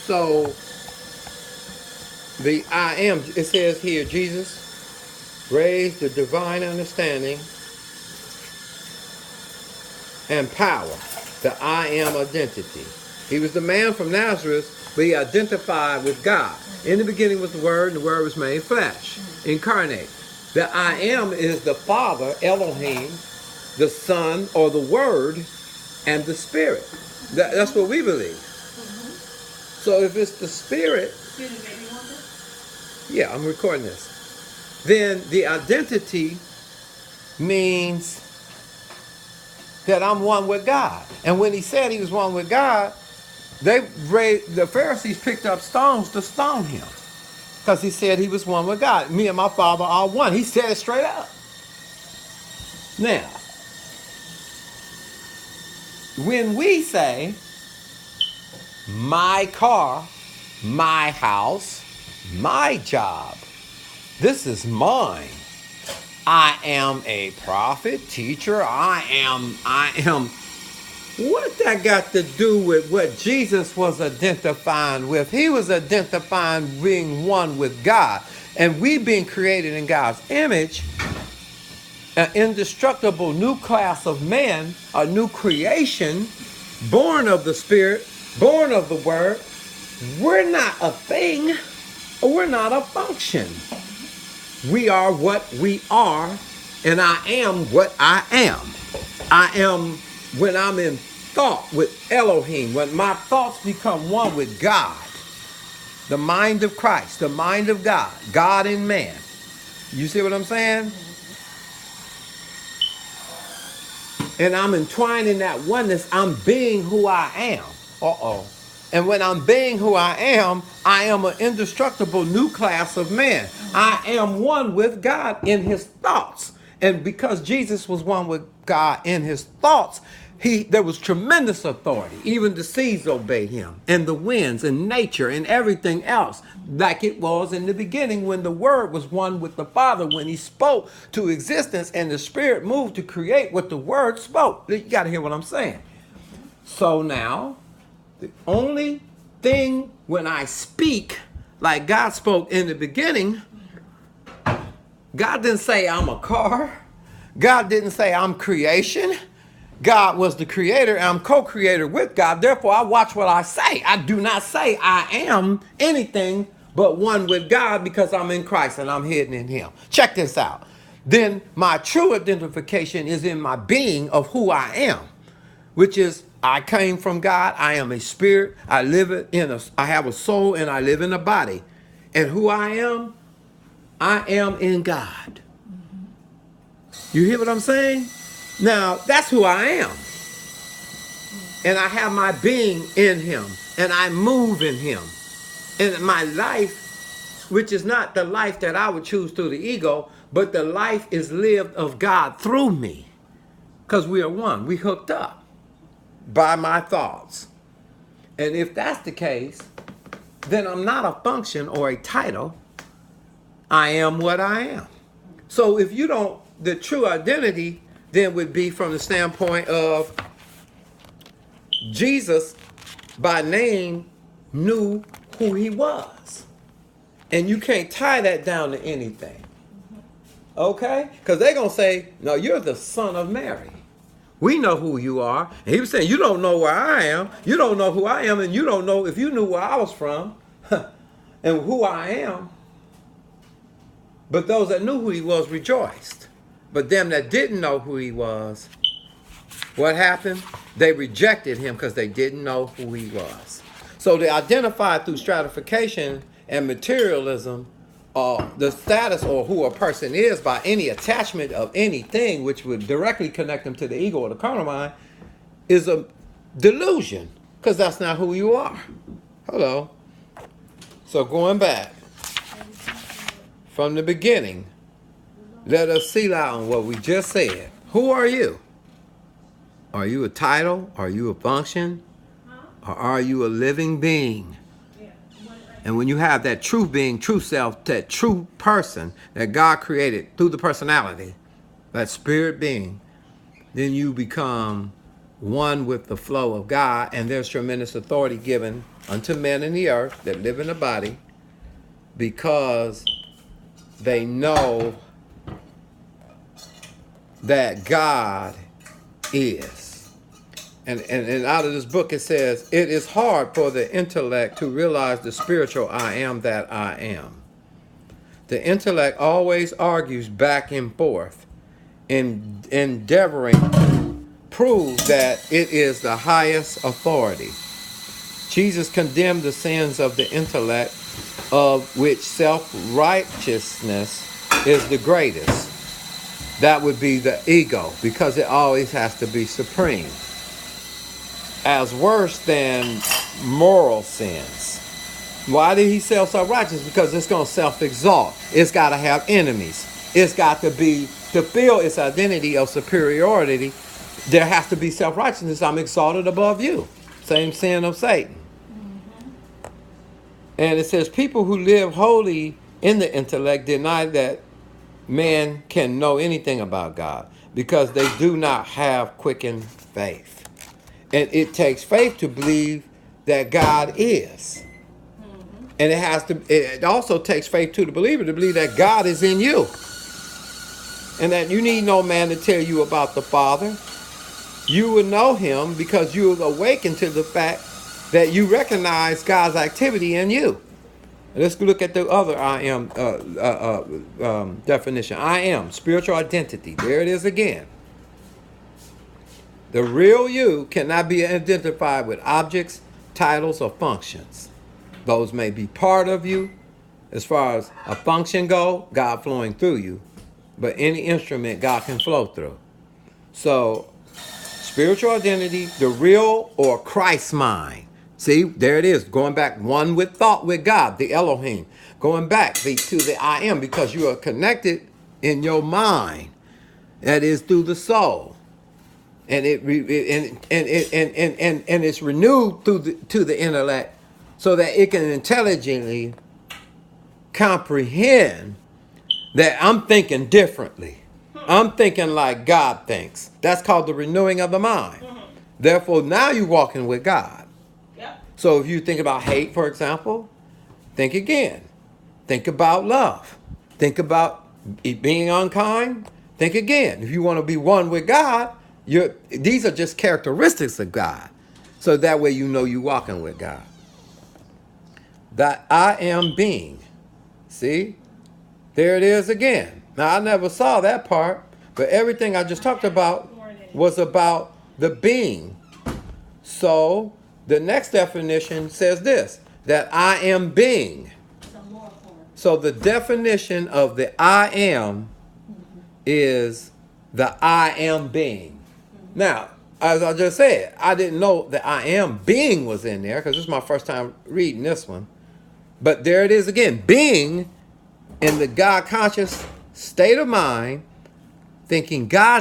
So the I am, it says here, Jesus raised the divine understanding and power, the I am identity. He was the man from Nazareth, but he identified with God. In the beginning was the Word, and the Word was made flesh, incarnate. The I am is the Father, Elohim, the Son, or the Word, and the Spirit. That's what we believe. So if it's the Spirit, yeah, I'm recording this. Then the identity means that I'm one with God. And when he said he was one with God, the Pharisees picked up stones to stone him because he said he was one with God. Me and my Father are one. He said it straight up. Now, when we say my car, my house, my job, this is mine. I am a prophet, teacher. I am. What that got to do with what Jesus was identifying with? He was identifying being one with God. And we being created in God's image, an indestructible new class of man, a new creation, born of the Spirit, born of the Word. We're not a thing, or we're not a function. We are what we are, and I am what I am. I am when I'm in thought with Elohim, when my thoughts become one with God, the mind of Christ, the mind of God, God in man. You see what I'm saying? And I'm entwined in that oneness. I'm being who I am. And when I'm being who I am an indestructible new class of man. I am one with God in his thoughts. And because Jesus was one with God in his thoughts, there was tremendous authority. Even the seas obeyed him, and the winds, and nature, and everything else, like it was in the beginning when the Word was one with the Father, when he spoke to existence, and the Spirit moved to create what the Word spoke. You got to hear what I'm saying. So now, the only thing when I speak, like God spoke in the beginning, God didn't say I'm a car. God didn't say I'm creation. God was the creator. I'm co-creator with God. Therefore, I watch what I say. I do not say I am anything but one with God because I'm in Christ and I'm hidden in him. Check this out. Then my true identification is in my being of who I am, which is I came from God. I am a spirit. I have a soul and I live in a body. And who I am in God. You hear what I'm saying? Now, that's who I am. And I have my being in him. And I move in him. And my life, which is not the life that I would choose through the ego, but the life is lived of God through me. Because we are one. We hooked up by my thoughts. And if that's the case, then I'm not a function or a title. I am what I am. So if you don't, the true identity then would be from the standpoint of Jesus by name knew who he was. And you can't tie that down to anything. Okay? Because they're going to say, no, you're the son of Mary. We know who you are. And he was saying, you don't know where I am. You don't know who I am. And you don't know if you knew where I was from and who I am. But those that knew who he was rejoiced. But them that didn't know who he was, what happened? They rejected him because they didn't know who he was. So they identified through stratification and materialism the status or who a person is by any attachment of anything which would directly connect them to the ego or the carnal mind is a delusion because that's not who you are. Hello. So going back from the beginning, let us seal out on what we just said. Who are you? Are you a title? Are you a function? Or are you a living being? And when you have that true being, true self, that true person that God created through the personality, that spirit being, then you become one with the flow of God, and there's tremendous authority given unto men in the earth that live in the body because they know that God is. And out of this book it says, it is hard for the intellect to realize the spiritual I am that I am. The intellect always argues back and forth in endeavoring to prove that it is the highest authority. Jesus condemned the sins of the intellect, of which self-righteousness is the greatest. That would be the ego, because it always has to be supreme, as worse than moral sins. Why did he say self-righteous? Because it's going to self-exalt. It's got to have enemies. It's got to be, to feel its identity of superiority, there has to be self-righteousness. I'm exalted above you. Same sin of Satan. And it says, people who live wholly in the intellect deny that man can know anything about God because they do not have quickened faith. And it takes faith to believe that God is. And it also takes faith to the believer to believe that God is in you. And that you need no man to tell you about the Father. You will know him because you will awaken to the fact that you recognize God's activity in you. Let's look at the other I am definition. I am, spiritual identity. There it is again. The real you cannot be identified with objects, titles, or functions. Those may be part of you. As far as a function go, God flowing through you. But any instrument God can flow through. So, spiritual identity, the real or Christ mind. See, there it is. Going back, one with thought with God, the Elohim. Going back to the I am, because you are connected in your mind. That is through the soul. And it's renewed to the intellect so that it can intelligently comprehend that I'm thinking differently. I'm thinking like God thinks. That's called the renewing of the mind. Therefore, now you're walking with God. So if you think about hate, for example, think again. Think about love. Think about being unkind. Think again. If you want to be one with God, these are just characteristics of God. So that way you know you're walking with God. That I am being. See? There it is again. Now, I never saw that part, but everything I just talked about was about the being. So, the next definition says this, that I am being. So, the definition of the I am is the I am being. Now, as I just said, I didn't know that I am being was in there because this is my first time reading this one. But there it is again, being in the God conscious state of mind, thinking God